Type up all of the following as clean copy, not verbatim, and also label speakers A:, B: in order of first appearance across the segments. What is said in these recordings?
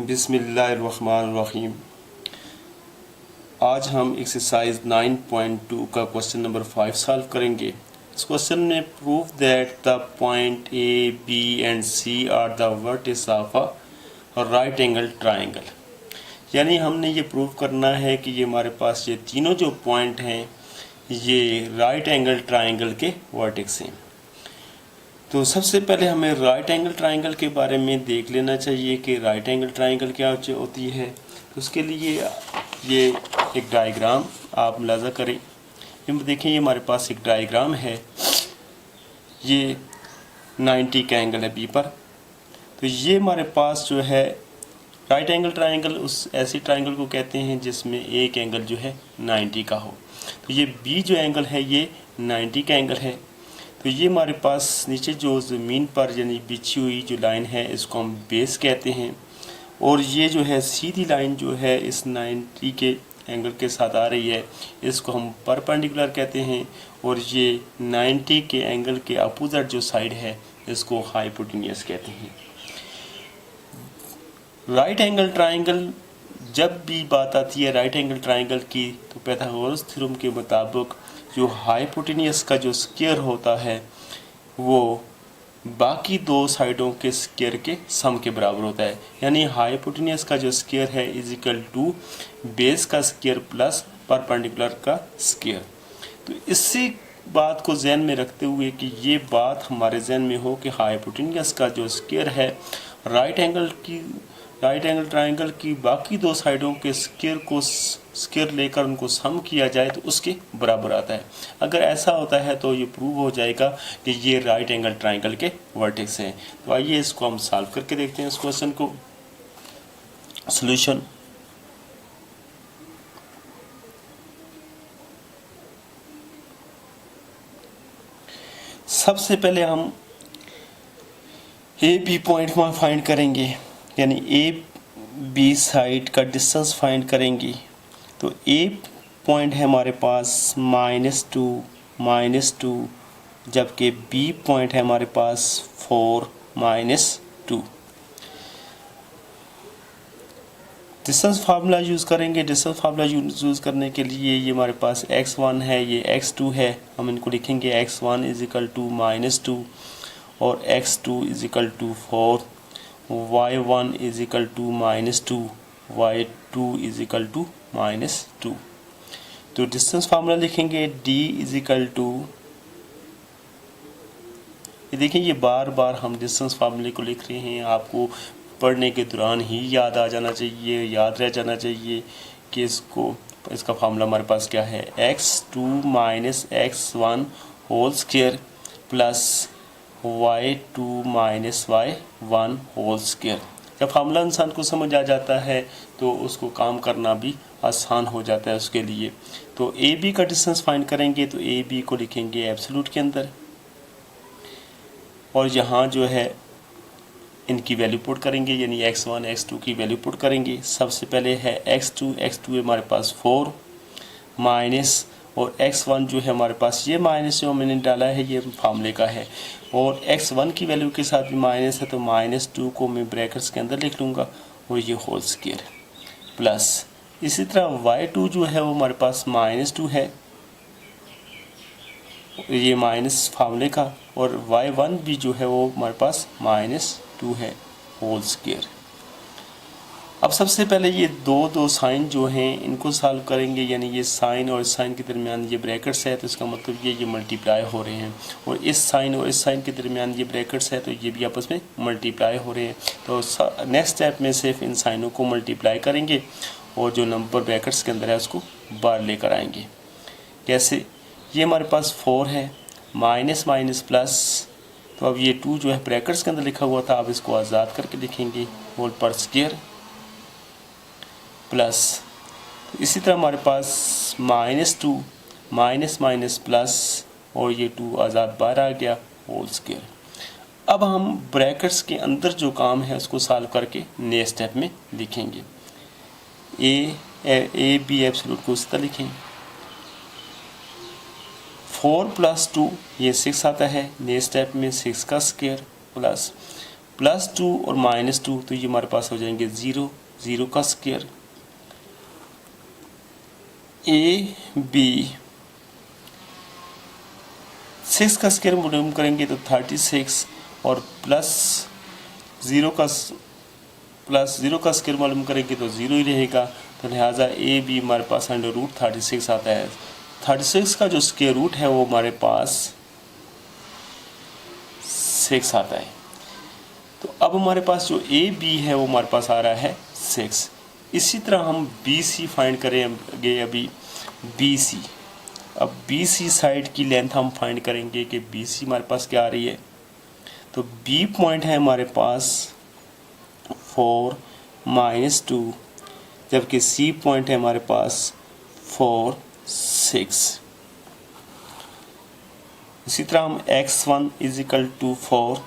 A: बिस्मिल्लाहिर्रहमानिर्रहीम। आज हम एक्सरसाइज 9.2 का क्वेश्चन नंबर 5 सॉल्व करेंगे। इस क्वेश्चन में prove that the point A B and C are the vertices of a right angle triangle. यानी हमने ये प्रूव करना है कि ये हमारे पास ये तीनों जो पॉइंट हैं ये राइट एंगल ट्राइंगल के वर्टेक्स हैं। तो सबसे पहले हमें राइट एंगल ट्राइंगल के बारे में देख लेना चाहिए कि राइट एंगल ट्राइंगल क्या होती है। तो उसके लिए ये एक डायग्राम आप मुलाजा करें। ये देखें, ये हमारे पास एक डायग्राम है। ये 90 का एंगल है बी पर। तो ये हमारे पास जो है राइट एंगल ट्राइंगल उस ऐसी ट्राइंगल को कहते हैं जिसमें एक एंगल जो है 90 का हो। तो ये बी जो एंगल है ये 90 का एंगल है। तो ये हमारे पास नीचे जो ज़मीन पर यानी बिछी हुई जो लाइन है इसको हम बेस कहते हैं, और ये जो है सीधी लाइन जो है इस 90 के एंगल के साथ आ रही है इसको हम परपेंडिकुलर कहते हैं, और ये 90 के एंगल के अपोजिट जो साइड है इसको हाइपोटेन्यूस कहते हैं। राइट एंगल ट्राइंगल, जब भी बात आती है राइट एंगल ट्राइंगल की तो पाइथागोरस थ्योरम के मुताबिक जो हाइपोटेन्यूस का जो स्क्वायर होता है वो बाकी दो साइडों के स्क्वायर के सम के बराबर होता है। यानी हाइपोटेन्यूस का जो स्क्वायर है इज इक्वल टू बेस का स्क्वायर प्लस परपेंडिकुलर का स्क्वायर। तो इसी बात को जहन में रखते हुए कि ये बात हमारे जहन में हो कि हाइपोटेन्यूस का जो स्क्वायर है राइट एंगल ट्राइंगल की बाकी दो साइडों के स्क्वायर लेकर उनको सम किया जाए तो उसके बराबर आता है। अगर ऐसा होता है तो ये प्रूव हो जाएगा कि ये राइट एंगल ट्राइंगल के वर्टेक्स हैं। तो आइए इसको हम सॉल्व करके देखते हैं इस क्वेश्चन को। सॉल्यूशन, सबसे पहले हम ए बी पॉइंट में फाइंड करेंगे, यानी ए बी साइड का डिस्टेंस फाइंड करेंगे। तो ए पॉइंट है हमारे पास -2 जबकि बी पॉइंट है हमारे पास 4 -2। डिस्टेंस फार्मूला यूज़ करेंगे। डिस्टेंस फार्मूला यूज़ करने के लिए ये हमारे पास x1 है, ये x2 है। हम इनको लिखेंगे x1 = -2 और x2 = 4, y1 = -2, y2 = -2। तो डिस्टेंस फार्मूला लिखेंगे d ये देखिए, ये बार बार हम डिस्टेंस फार्मूले को लिख रहे हैं। आपको पढ़ने के दौरान ही याद आ जाना चाहिए, याद रह जाना चाहिए कि इसका फार्मूला हमारे पास क्या है, x2 - x1 whole square plus y2 - y1 whole square. जब फार्मूला इंसान को समझ आ जाता है तो उसको काम करना भी आसान हो जाता है उसके लिए। तो ए बी का डिस्टेंस फाइंड करेंगे तो ए बी को लिखेंगे एब्सोल्यूट के अंदर, और यहाँ जो है इनकी वैल्यू पुट करेंगे, यानी x1 x2 की वैल्यू पुट करेंगे। सबसे पहले है x2 है हमारे पास 4 माइनस, और x1 जो है हमारे पास ये माइनस जो मैंने डाला है ये फार्मूले का है, और x1 की वैल्यू के साथ भी माइनस है तो -2 को मैं ब्रैकेट्स के अंदर लिख लूँगा, और ये होल स्क्वायर प्लस इसी तरह y2 जो है वो हमारे पास -2 है, ये माइनस फार्मूले का, और y1 भी जो है वो हमारे पास -2 है होल स्क्वायर। अब सबसे पहले ये दो साइन जो हैं इनको सॉल्व करेंगे, यानी ये साइन और इस साइन के दरमियान ये ब्रैकेट्स है तो इसका मतलब ये मल्टीप्लाई हो रहे हैं, और इस साइन और इस साइन के दरमियान ये ब्रैकेट्स है तो ये भी आपस में मल्टीप्लाई हो रहे हैं। तो नेक्स्ट स्टेप में सिर्फ इन साइनों को मल्टीप्लाई करेंगे और जो नंबर ब्रैकेट्स के अंदर है उसको बाहर लेकर आएंगे। कैसे, ये हमारे पास 4 है, माइनस माइनस प्लस, तो अब ये 2 जो है ब्रैकेट्स के अंदर लिखा हुआ था, अब इसको आज़ाद करके लिखेंगे होल पर स्क्वायर प्लस, इसी तरह हमारे पास -2 माइनस माइनस प्लस, और ये 2 आज़ाद बाहर आ गया होल स्क्वायर। अब हम ब्रैकेट्स के अंदर जो काम है उसको सॉल्व करके नेक्स्ट स्टेप में लिखेंगे। ए बी एब्सोल्यूट को इस तरह लिखें, 4 + 2 ये 6 आता है, नेक्स्ट स्टेप में 6 का स्क्वायर प्लस +2 और -2, तो ये हमारे पास हो जाएंगे 0, 0 का स्क्वायर। ए बी 6 का स्क्वायर मालूम करेंगे तो 36, और +0 का स्क्वायर मालूम करेंगे तो 0 ही रहेगा। तो लिहाजा ए बी हमारे पास √36 आता है। 36 का जो स्क्वायर रूट है वो हमारे पास 6 आता है। तो अब हमारे पास जो ए बी है वो हमारे पास आ रहा है 6। इसी तरह हम बी सी फाइंड करेंगे। अभी बी सी, अब बी सी साइड की लेंथ हम फाइंड करेंगे कि बी सी हमारे पास क्या आ रही है। तो बी पॉइंट है हमारे पास 4 -2, जबकि सी पॉइंट है हमारे पास 4 6। इसी तरह हम x1 = 4,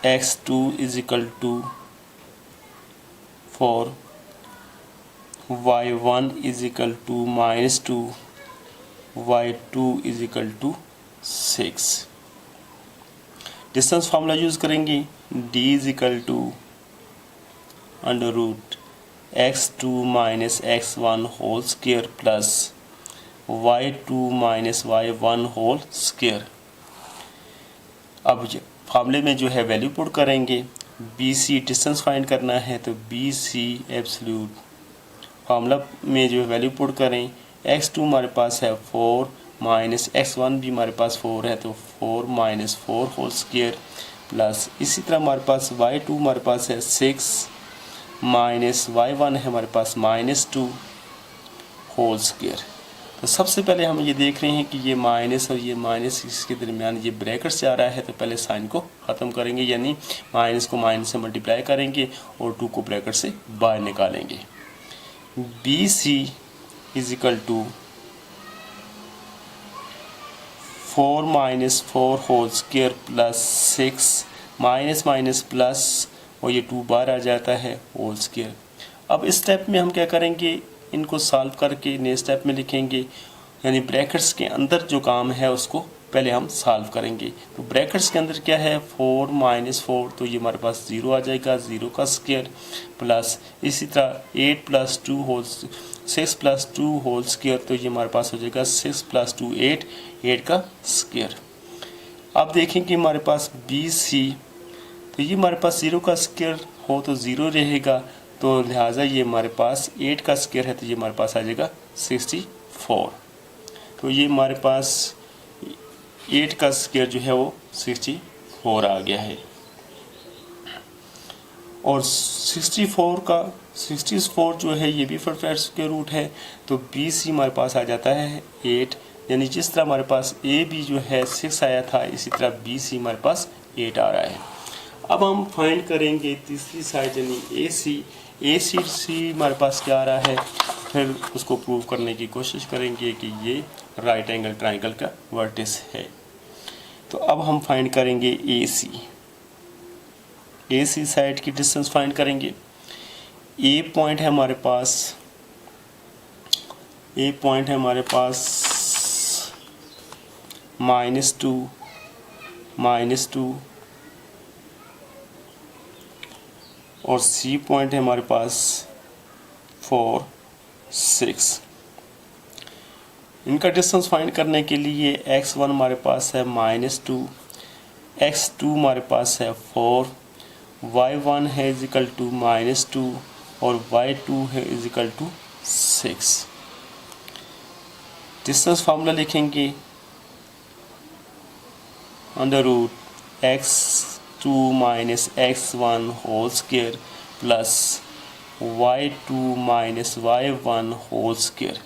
A: x2 = 4, y1 = -2, y2 = 6। Distance formula use करेंगे। d = √x2 - x1 whole square plus y2 - y1 whole square. अब फार्मूले में जो है वैल्यू पुट करेंगे। बी सी डिस्टेंस फाइंड करना है, तो बी सी एब्सोल्यूट फार्मूला में जो वैल्यू पुट करें। x2 हमारे पास है 4 -x1 भी हमारे पास 4 है, तो 4 - 4 होल स्क्वायर प्लस इसी तरह हमारे पास y2 हमारे पास है 6 -y1 है हमारे पास -2 होल स्क्वायर। तो सबसे पहले हम ये देख रहे हैं कि ये माइनस और ये माइनस इसके दरमियान ये ब्रैकेट से आ रहा है, तो पहले साइन को ख़त्म करेंगे, यानी माइनस को माइनस से मल्टीप्लाई करेंगे और 2 को ब्रैकेट से बाहर निकालेंगे। B C = 4 - 4 whole square plus 6 minus minus plus, और ये 2 बाहर आ जाता है होल स्क्वायर। अब इस स्टेप में हम क्या करेंगे, इनको सॉल्व करके नए स्टेप में लिखेंगे, यानी ब्रैकेट्स के अंदर जो काम है उसको पहले हम सॉल्व करेंगे। तो ब्रैकेट्स के अंदर क्या है, 4 - 4, तो ये हमारे पास 0 आ जाएगा, 0 का स्क्वायर प्लस इसी तरह 6 + 2 होल स्क्वायर, तो ये हमारे पास हो जाएगा 6 + 2 8, 8 का स्क्वायर। अब देखें कि हमारे पास बी सी, तो ये हमारे पास 0 का स्क्वायर हो तो 0 रहेगा, तो लिहाजा ये हमारे पास 8 का स्क्वायर है, तो ये हमारे पास आ जाएगा 64। तो ये हमारे पास 8 का स्क्वायर जो है वो 64 आ गया है। और 64 जो है ये भी परफेक्ट स्क्वायर रूट है, तो बी सी हमारे पास आ जाता है 8, यानी जिस तरह हमारे पास ए बी जो है 6 आया था, इसी तरह बी सी हमारे पास 8 आ रहा है। अब हम फाइंड करेंगे तीसरी साइड, यानी ए सी हमारे पास क्या आ रहा है, फिर उसको प्रूव करने की कोशिश करेंगे कि ये राइट एंगल ट्राइंगल का वर्टिस है। तो अब हम फाइंड करेंगे ए सी साइड की डिस्टेंस फाइंड करेंगे। ए पॉइंट है हमारे पास -2 और सी पॉइंट है हमारे पास 4 6। इनका डिस्टेंस फाइंड करने के लिए x1 हमारे पास है -2, x2 हमारे पास है 4, y1 है =-2 और y2 है =6। डिस्टेंस फार्मूला लिखेंगे √x2 - x1 whole square plus y2 - y1 whole square.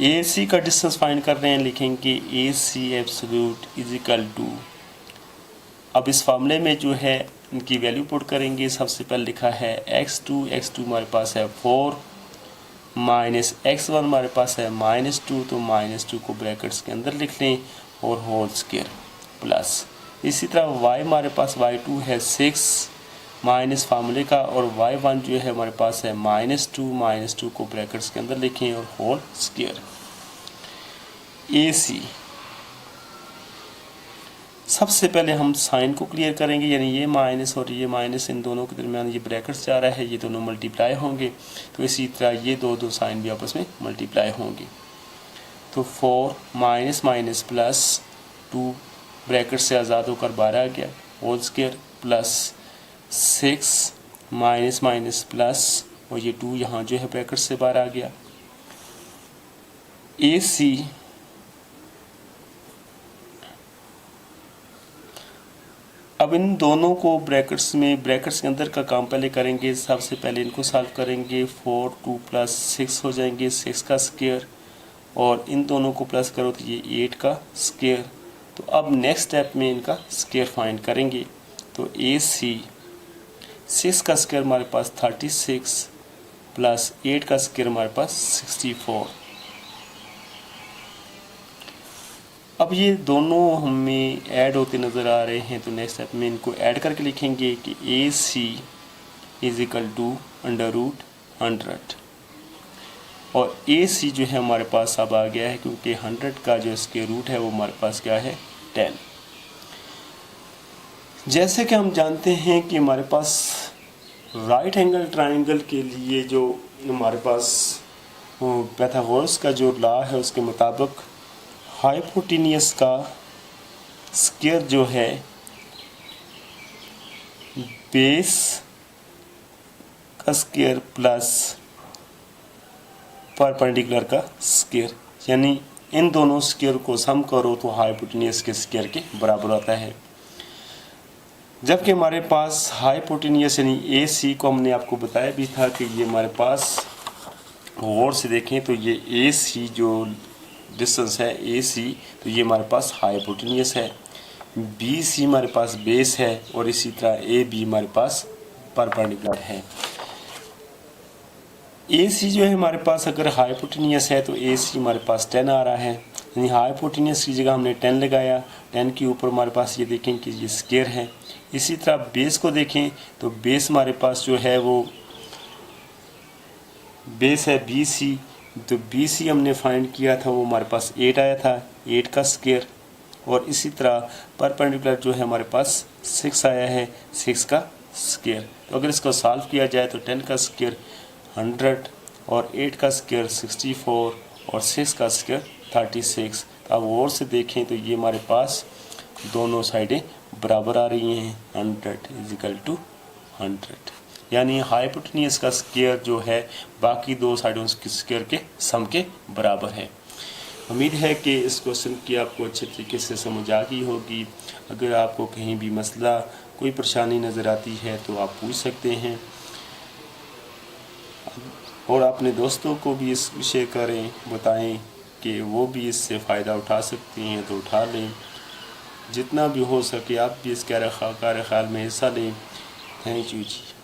A: A C का डिस्टेंस फाइंड कर रहे हैं, लिखेंगे ए सी एब्सोल्यूट =, अब इस फार्मूले में जो है इनकी वैल्यू पुट करेंगे। सबसे पहले लिखा है x2 हमारे पास है 4 माइनस x1 हमारे पास है -2, तो -2 को ब्रैकेट्स के अंदर लिख लें और होल स्क्वायर प्लस इसी तरह y हमारे पास y2 है 6 माइनस फार्मूले का, और y1 जो है हमारे पास है -2 को ब्रैकेट्स के अंदर लिखें और होल स्क्वायर। सबसे पहले हम साइन को क्लियर करेंगे, यानी ये माइनस और ये माइनस, इन दोनों के दरमियान ये ब्रैकेट्स जा रहा है, ये दोनों मल्टीप्लाई होंगे, तो इसी तरह ये दो साइन भी आपस में मल्टीप्लाई होंगे। तो 4 माइनस माइनस प्लस 2 ब्रैकेट से आज़ाद होकर 12 आ गया, whole square plus 6 minus minus plus, और ये 2 यहाँ जो है ब्रैकेट से बाहर आ गया। AC अब इन दोनों को ब्रैकेट्स के अंदर का काम पहले करेंगे। सबसे पहले इनको सॉल्व करेंगे। 4 2 प्लस 6 हो जाएंगे, 6 का स्क्वायर, और इन दोनों को प्लस करो तो ये 8 का स्क्वायर। तो अब नेक्स्ट स्टेप में इनका स्क्वायर फाइंड करेंगे। तो AC 6 का स्क्वायर हमारे पास 36 प्लस 8 का स्क्वायर हमारे पास 64। अब ये दोनों हमें ऐड होते नज़र आ रहे हैं, तो नेक्स्ट स्टेप में इनको ऐड करके लिखेंगे कि AC इज इक्वल टू √100, और AC जो है हमारे पास अब आ गया है, क्योंकि 100 का जो स्क्वायर रूट है वो हमारे पास क्या है 10। जैसे कि हम जानते हैं कि हमारे पास राइट एंगल ट्राइंगल के लिए जो हमारे पास पाइथागोरस का जो लॉ है उसके मुताबिक हाइपोटेन्यूस का स्क्वायर जो है बेस का स्क्वायर प्लस परपेंडिकुलर का स्क्वायर, यानी इन दोनों स्क्वायर को सम करो तो हाइपोटेन्यूस के स्क्वायर के बराबर होता है। जबकि हमारे पास हाइपोटेन्यूस यानी AC को हमने आपको बताया भी था कि ये हमारे पास गौर से देखें तो ये AC जो डिस्टेंस है AC, तो ये हमारे पास हाइपोटेन्यूस है, BC हमारे पास बेस है, और इसी तरह AB हमारे पास परपेंडिकुलर है। AC जो है हमारे पास अगर हाइपोटेन्यूस है तो AC हमारे पास 10 आ रहा है, यानी हाइपोटेन्यूस की जगह हमने 10 लगाया। 10 के ऊपर हमारे पास ये देखें कि ये स्क्वायर है। इसी तरह बेस को देखें तो बेस हमारे पास जो है वो बेस है BC, तो BC हमने फाइंड किया था वो हमारे पास 8 आया था, 8 का स्क्वायर, और इसी तरह परपेंडिकुलर जो है हमारे पास 6 आया है, 6 का स्क्वायर। तो अगर इसको सॉल्व किया जाए तो 10 का स्क्वायर 100 और 8 का स्क्वायर 64 और 6 का स्क्वायर 36। अब और से देखें तो ये हमारे पास दोनों साइडें बराबर आ रही हैं, 100 इज इक्वल टू 100, यानी हाइपोटेन्यूस का स्क्वायर जो है बाकी दो साइडों के स्क्वायर के सम के बराबर है। उम्मीद है कि इस क्वेश्चन की आपको अच्छे तरीके से समझ आ गई होगी। अगर आपको कहीं भी मसला कोई परेशानी नज़र आती है तो आप पूछ सकते हैं, और अपने दोस्तों को भी इस विषय करें, बताएं कि वो भी इससे फ़ायदा उठा सकती हैं तो उठा लें। जितना भी हो सके आप भी इस कार्य ख्याल में हिस्सा लें। Thank you ji.